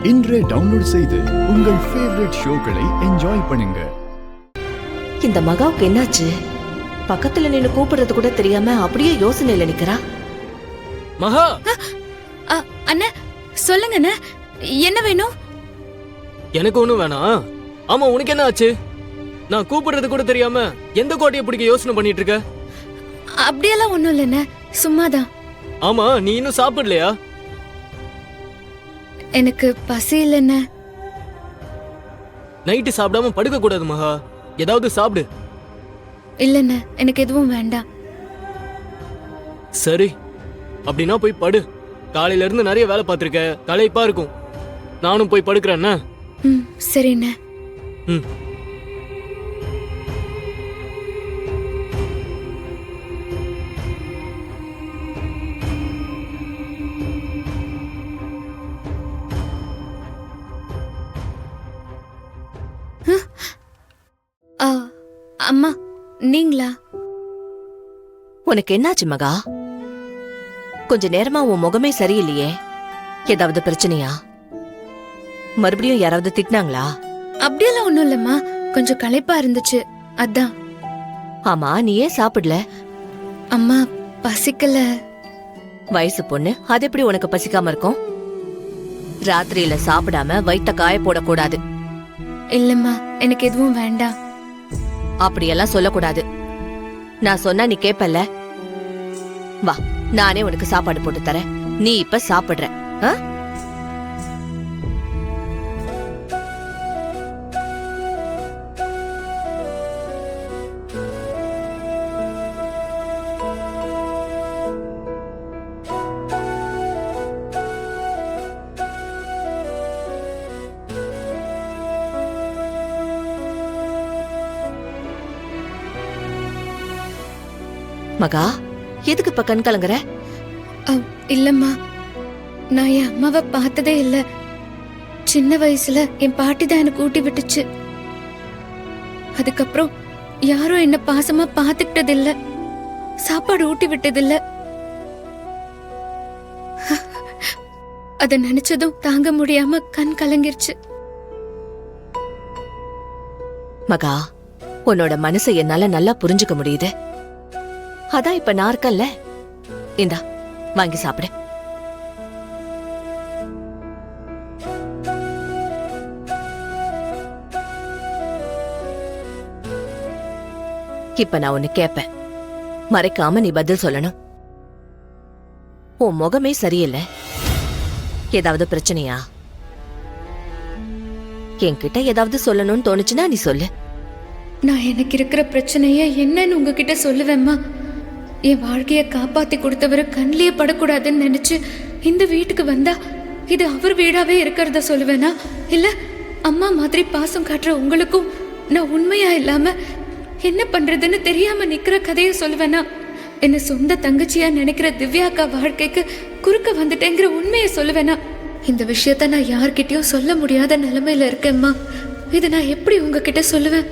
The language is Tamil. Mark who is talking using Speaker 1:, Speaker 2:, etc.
Speaker 1: இன்றே டவுன்லோட் செய்து உங்கள் ஃபேவரட் ஷோக்களை என்ஜாய் பண்ணுங்க.
Speaker 2: இந்த மகாவுக்கு என்னாச்சு? பக்கத்துல நின்னு கூப்பிடுறது கூட தெரியாம அப்படியே யோசனையில நிக்கிறா.
Speaker 3: மகா,
Speaker 4: அண்ணா சொல்லுங்க அண்ணா, என்ன வேணும்?
Speaker 3: எனக்கு ஒண்ணும் வேணாம். ஆமா, உனக்கு என்ன ஆச்சு? நான் கூப்பிடுறது கூட தெரியாம எந்த கோட்டையை பிடிக்க யோசனை பண்ணிட்டு இருக்க?
Speaker 4: அப்படியெல்லாம் ஒண்ணும் இல்ல, சும்மாதான்.
Speaker 3: ஆமா, நீ இன்னும் சாப்பிடலையா?
Speaker 4: எனக்கு பசி இல்லைண்ண.
Speaker 3: நைட்டு சாப்பிடாம படுக்க கூடாது மகா, ஏதாவது சாப்பிடு.
Speaker 4: இல்லண்ண, எனக்கு எதுவும் வேண்டாம்.
Speaker 3: சரி, அப்படின்னா போய் படு. காலையில இருந்து நிறைய வேலை பார்த்திருக்க, களைப்பா இருக்கும். நானும் போய் படுக்கிறேன்.
Speaker 4: சரிண்ண.
Speaker 3: ம்.
Speaker 4: அம்மா, நீங்களா?
Speaker 2: உனக்கு என்னாச்சு மகா? கொஞ்ச நேரமா உன் முகமே சரியில்லையே. ஏதாவது பிரச்சனையா? மறுபடியும் யாராவது திட்டினாங்களா?
Speaker 4: அப்படியெல்லாம் ஒண்ணும் இல்லம்மா, கொஞ்சம் களைப்பா இருந்துச்சு, அதான்.
Speaker 2: ஆமா, நீ ஏன் சாப்பிடல?
Speaker 4: அம்மா, பசிக்கல.
Speaker 2: வயசு பொண்ணு, அது எப்படி உனக்கு பசிக்காம இருக்கும்? ராத்திரியில சாப்பிடாம வயித்த காய போடக்கூடாது.
Speaker 4: இல்லம்மா, எனக்கு எதுவும் வேண்டாம்.
Speaker 2: அப்படியெல்லாம் சொல்லக்கூடாது. நான் சொன்னா நீ கேப்பல்ல. வா, நானே உனக்கு சாப்பாடு போட்டு தரேன். நீ இப்ப சாப்பிடுற. மகா, எதுக்கு இப்ப கண் கலங்குற?
Speaker 4: இல்லம்மா, நான் என் அம்மாவை பார்த்ததே இல்ல. சின்ன வயசுல என் பாட்டி தான் எனக்கு ஊட்டி விட்டுச்சு. அதுக்கப்புறம் யாரும் என்ன பாசமா பாத்துக்கிட்டது இல்ல, சாப்பாடு ஊட்டி விட்டதில்ல. அத நினைச்சதும் தாங்க முடியாம கண் கலங்கிருச்சு.
Speaker 2: மகா, உன்னோட மனசை என்னால நல்லா புரிஞ்சுக்க முடியுது. அதான் இப்ப நான் இருக்கேன்ல, இந்தா வாங்கி சாப்பிடு. இப்ப நான் ஒன்னு கேப்பேன், மறைக்காம நீ பதில் சொல்லணும். உன் முகமே சரியில்லை, ஏதாவது பிரச்சனையா? என்கிட்ட ஏதாவது சொல்லணும்னு தோணுச்சுன்னா நீ சொல்லு.
Speaker 4: நான் எனக்கு இருக்கிற பிரச்சனைய என்னன்னு உங்ககிட்ட சொல்லுவேம்மா. என் வாழ்க்கைய காப்பாத்தி கொடுத்தவரை கண்ணிலேயே படக்கூடாதுன்னு நினைச்சு இந்த வீட்டுக்கு வந்தா இது அவர் வீடாவே இருக்கிறத சொல்லுவேனா, இல்ல அம்மா மாதிரி பாசம் காட்டுற உங்களுக்கும் நான் உண்மையா இல்லாம என்ன பண்றதுன்னு தெரியாம நிக்கிற கதைய சொல்லுவேனா, என்ன சொந்த தங்கச்சியா நினைக்கிற திவ்யாக்கா வாழ்க்கைக்கு குறுக்க வந்துட்டேங்கிற உண்மையை சொல்லுவேனா? இந்த விஷயத்த நான் யார்கிட்டயும் சொல்ல முடியாத நிலைமையில இருக்கேம்மா. இதை நான் எப்படி உங்ககிட்ட சொல்லுவேன்?